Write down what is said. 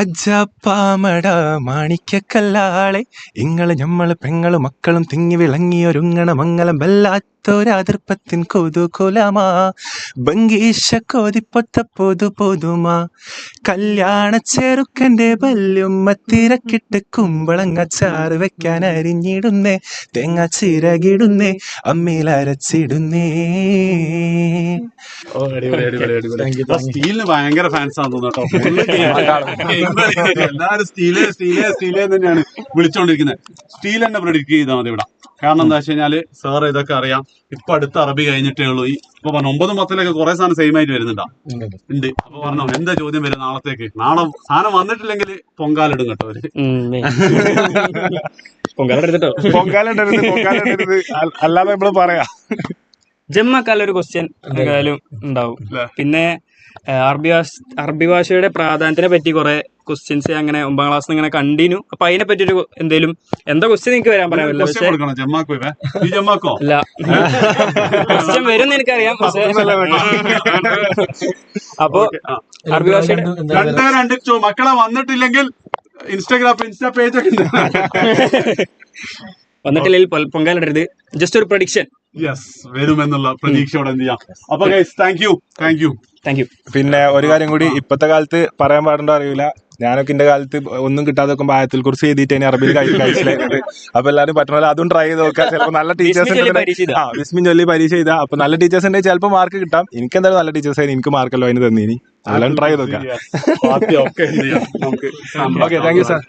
അജ്ജാപ്പാമട മാണിക്കക്കല്ലാളെ ഇങ്ങള് ഞമ്മള് പെങ്ങള് മക്കളും തിങ്ങി വിളങ്ങിയൊരുങ്ങണ മംഗലം വല്ലാത്തൊരതിർപ്പത്തിൻ കൊതുകുലമാ ബംഗീശ കോതിപ്പൊത്ത പൊതുമാ കല്യാണ ചെറുക്കൻ്റെ വല്യുമ്മ തിരക്കിട്ട് കുമ്പളങ്ങച്ചാറ് വെക്കാൻ അരിഞ്ഞിടുന്നേ തേങ്ങ ചിരകിടുന്നേ അമ്മയിലരച്ചിടുന്നേ. സ്റ്റീലിന് ഭയങ്കര ഫാൻസ് ആണെന്ന് തോന്നുന്നു കേട്ടോ. എല്ലാവരും സ്റ്റീലേ തന്നെയാണ് വിളിച്ചോണ്ടിരിക്കുന്നത്. സ്റ്റീൽ തന്നെ പ്രൊഡിക്റ്റ് ചെയ്താൽ മതി ഇവിടെ. കാരണം എന്താ വെച്ച് കഴിഞ്ഞാല് സാർ ഇതൊക്കെ അറിയാം. ഇപ്പൊ അടുത്ത അറബി കഴിഞ്ഞിട്ടേ ഉള്ളൂ. ഇപ്പൊ പറഞ്ഞു 9-10 കുറെ സാധനം സെയിം ആയിട്ട് വരുന്നുണ്ടാ ഉണ്ട്. അപ്പൊ പറഞ്ഞോ എന്താ ചോദ്യം വരും നാളത്തേക്ക്? നാളെ സാധനം വന്നിട്ടില്ലെങ്കിൽ പൊങ്കാലിടും കേട്ടോ അവര്. പൊങ്കാലിടരുത് അല്ലാതെ നമ്മള് പറയാ. ജമ്മാക്കാലൊരു ക്വസ്റ്റ്യൻ എന്തായാലും ഉണ്ടാവും. പിന്നെ അറബി ഭാഷയുടെ പ്രാധാന്യത്തിനെ പറ്റി കുറെ ക്വസ്റ്റ്യൻസ് അങ്ങനെ 9ാം ക്ലാസ് ഇങ്ങനെ കണ്ടിന്യൂ. അപ്പൊ അതിനെ പറ്റി ഒരു എന്തേലും എന്താ ക്വസ്റ്റ്യൻ എനിക്ക് വരാൻ പറയാമല്ലോ. അല്ല ക്വസ്റ്റ്യൻ വരും എന്ന് എനിക്കറിയാം. അപ്പൊ അറബി ഭാഷയുടെ മക്കളെ വന്നിട്ടില്ലെങ്കിൽ ഇൻസ്റ്റാ പേജ് ഒക്കെ വന്നിട്ടില്ലെങ്കിൽ പൊങ്കാലിടരുത്. ജസ്റ്റ് ഒരു പ്രഡിക്ഷൻ വരുമെന്നുള്ള പ്രതീക്ഷയോടെ എന്ത് ചെയ്യാം. അപ്പൊ താങ്ക് യു. പിന്നെ ഒരു കാര്യം കൂടി, ഇപ്പത്തെ കാലത്ത് പറയാൻ പാടുണ്ടോ അറിയില്ല, ഞാനൊക്കെ എന്റെ കാലത്ത് ഒന്നും കിട്ടാതെ നോക്കുമ്പോൾ ആയത്തിൽ കുറിച്ച് എഴുതിയിട്ട് അറബിയിൽ കഴിച്ചില്ലായിരുന്നത്. അപ്പൊ എല്ലാവരും പറ്റുന്ന പോലെ അതും ട്രൈ ചെയ്ത് നോക്കാം. ചിലപ്പോൾ നല്ല ടീച്ചേഴ്സ് വിസ്മിൻ ചൊല്ലി പരീക്ഷ ചെയ്താൽ അപ്പൊ നല്ല ടീച്ചേഴ്സ് ഉണ്ടെങ്കിൽ ചിലപ്പോൾ മാർക്ക് കിട്ടാം. എനിക്ക് എന്തായാലും നല്ല ടീച്ചേഴ്സ് ആയി എനിക്ക് മാർക്കല്ലോ അതിന് തന്നീനി. എല്ലാം ട്രൈ ചെയ്ത് നോക്കാം. Okay thank you sir.